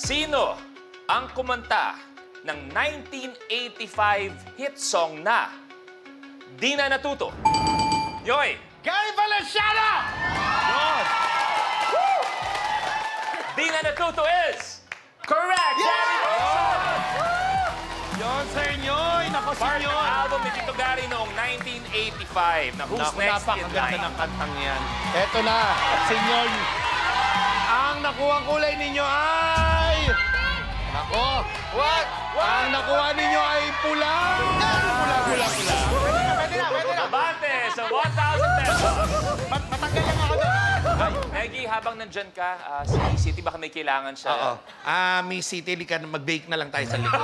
Sino ang kumanta ng 1985 hit song na Di Na Natuto? Yoy! Gary Valenciano! Yun! Di Na Natuto is correct! Gary Valenciano! Yun, Sir Nyoy! Nako, Sir Part ng Nyoy! album ni Tito Gary noong 1985 na Who's Next in Napakaganda Line. ng kantang yan. Eto na, Sir Nyoy. Ang nakuha kulay ninyo ay... Nako! What? Ang nakuha ninyo ay pula! Pula. Pwede na. Abante sa 1,000 pesos. Matanggal lang ako doon. Maggie, habang nandyan ka, si City, baka may kailangan siya. Oo. Miss City, mag-bake na lang tayo sa likod.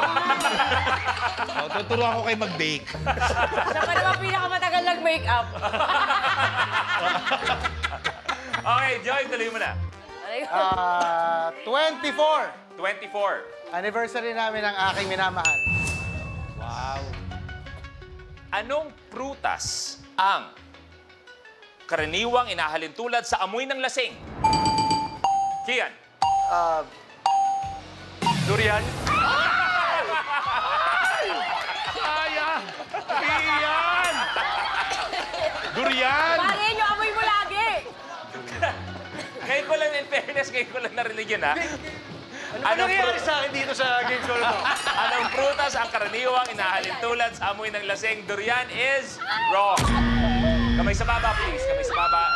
Tuturuan ko kayo mag-bake. Siya pa naman pinakamatagal nag-makeup. Okay, Joy, tuloy mo na. 24. 24. Anniversary namin ng aking minamahal. Wow. Anong prutas ang karaniwang inahalin tulad sa amoy ng lasing? Kian. Durian. Sayang! Iyan! Durian! Pare, yung amoy mo lagi. Ngayon ko lang, in fairness, ngayon ko lang narinig yun, ha? Ano nangyayari sa akin dito sa game show na to? Anong prutas ang karaniwang inahalin tulad sa amoy ng lasing? Durian is wrong. Kamay sa baba, please. Kamay sa baba.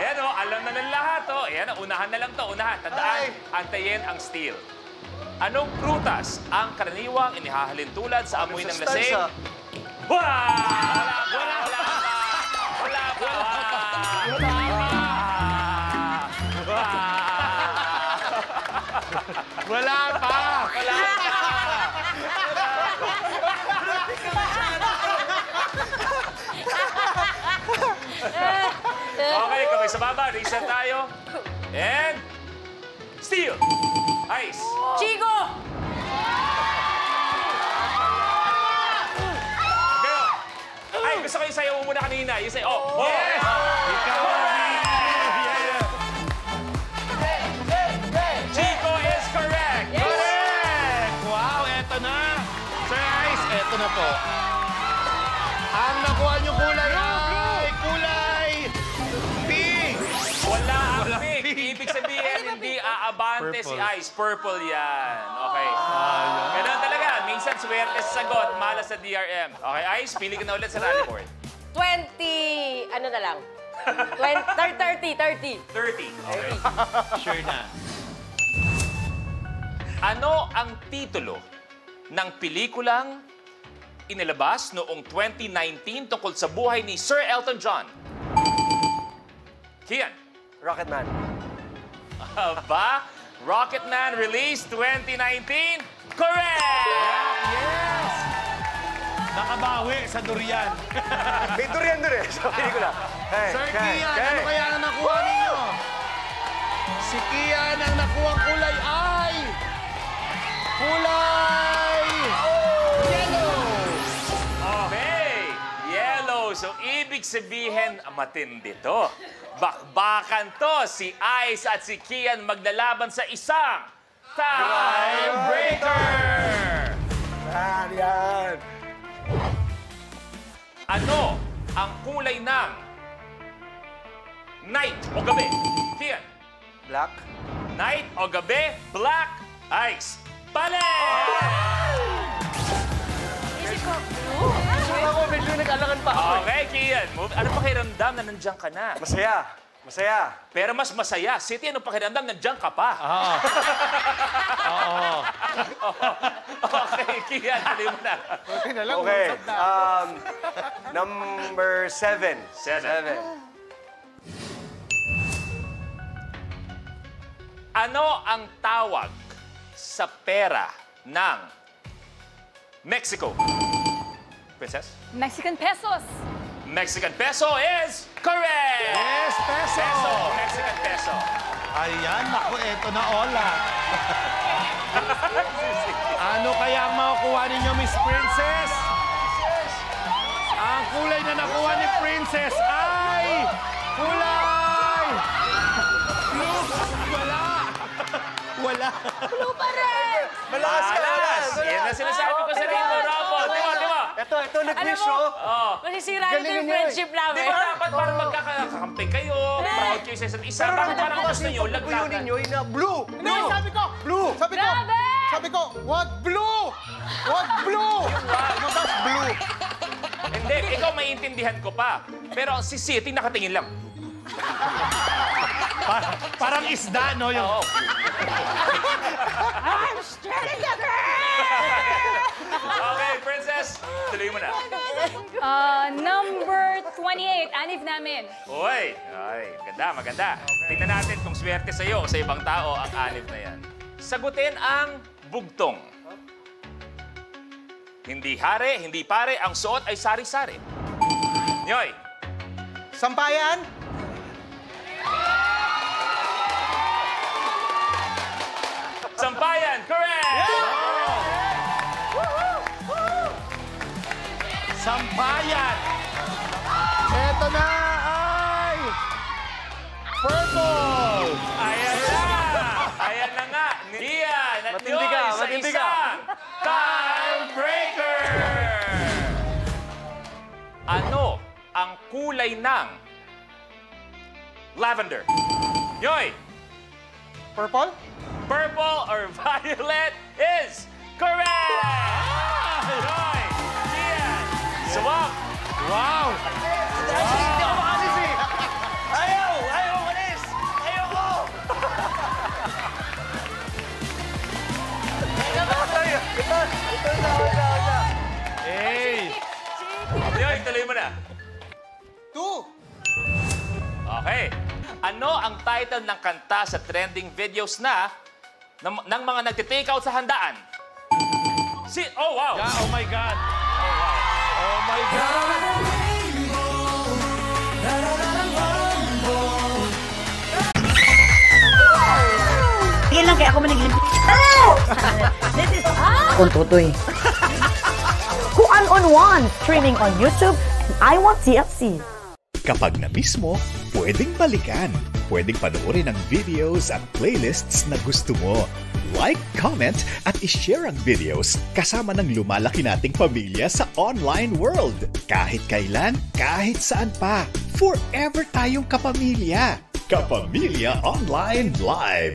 Ayan, o. Alam na ng lahat, o. Ayan, unahan na lang to. Unahan. Tandaan, antayin ang steal. Anong prutas ang karaniwang inihahalin tulad sa amoy ng lasing? Wala pa! Okay, kamay sa baba. Reset tayo. And... steal! Ice! Chico! Girl! Ay, gusto ko yung sayo mo muna kanina. Yung sayo. Oh! Yes! Ikaw! Chico is correct! Correct! Wow, eto na. Sir Ice, eto na po. Ang nakuha niyo kulay ay kulay pink. Wala ang pink. Ibig sabihin, hindi aabante si Purple. Ice. Purple yan. Okay. Ganun talaga. Minsan, swerte sa sagot. Malas sa DRM. Okay, Ice, pili ka na ulit sa rally board. 20... ano na lang? 30. 30. Okay. Sure na. Ano ang titulo ng pelikulang inilabas noong 2019 tungkol sa buhay ni Sir Elton John? Kian. Rocketman. Aba, Rocketman released 2019? Correct! Yes! Nakabawi sa durian. May durian doon eh, sa pelikula. Hey, Sir Kian, ano kaya ang nakuha ninyo? Si Kian ang nakuha kulay ay... kulay... yellow! Okay, yellow. So, ibig sabihin, matindi to. Bakbakan to. Si Ice at si Kian maglalaban sa isang tiebreaker! Yan. Ano ang kulay ng night o gabi? Kian, Black. night o gabi, black, ice. Pale! Isip ko, blue? Ako, medyo nag-alangan pa ako. Okay, Kian. Ano pakiramdam na nandiyan ka na? Masaya. Masaya. Pero mas masaya. City, ano pakiramdam? Nandiyan ka pa. Oo. Oo. Okay, Kian, tuloy mo na. Okay na lang. Okay. Number 7. 7. Ano ang tawag sa pera ng Mexico? Princess? Mexican pesos. Mexican peso is correct! Yes, peso! Peso, Mexican peso. Ayan, naku, eto na Ola. Ano kaya ang makukuha ninyo, Miss Princess? Ang kulay na nakuha ni Princess ay kulay blue. Wala. Wala. Blue pa rin! Malakas ka. Alas! Yan na sinasabi ko sa Rainbow Rumble. Di ba? Ito, Alam nag-wish, mo, Oh. masisira na Galing yung niyo eh. friendship namin. Di ba dapat parang magkakakampi kayo, proud kayo sa isa't isa, Pero bakit naman parang gusto nyo, yung laglagan? ninyo, ina blue. Hindi, sabi ko! Blue. Grabe! Sabi ko, wag blue! Wag blue! Mabas blue! Hindi, ikaw maintindihan ko pa. Pero si City nakatingin lang. Parang isda, no? Yung... Oo. Okay, Princess, tuloy mo na. Number 28, anif namin. Uy, ay, maganda. Tingnan natin kung swerte sa'yo o sa ibang tao ang anib na yan. Sagutin ang bugtong. Hindi hare, hindi pare, ang suot ay sari-sari. Nyoy, Sampayan! sampayan, correct! Sampayan! Eto na ay... Purple! Ayan na nga. Ian at Matindi ka, Nyoy sa matindi ka. isang Timebreaker! Ano ang kulay ng lavender? Nyoy, Purple? purple or violet is correct! Nyoy, Ian, swak! Wow! Hindi ako makalis eh. Ayaw umalis. Ayaw ko. Ito na. Hey! Nyoy, tuloy mo na. 2! Okay. Ano ang title ng kanta sa trending videos ng mga nagtitake out sa handaan? Oh, wow! Yeah, oh my God! Oh my God! Tigil lang kaya ako manigilip. This is Kung tutoy. Kuan on One, streaming on YouTube, I Want TFC. Kapag na-miss mo, pwedeng balikan. Pwedeng panoorin ang videos at playlists na gusto mo. Like, comment, at ishare ang videos kasama ng lumalaki nating pamilya sa online world. Kahit kailan, kahit saan pa. Forever tayong kapamilya. Kapamilya Online Live.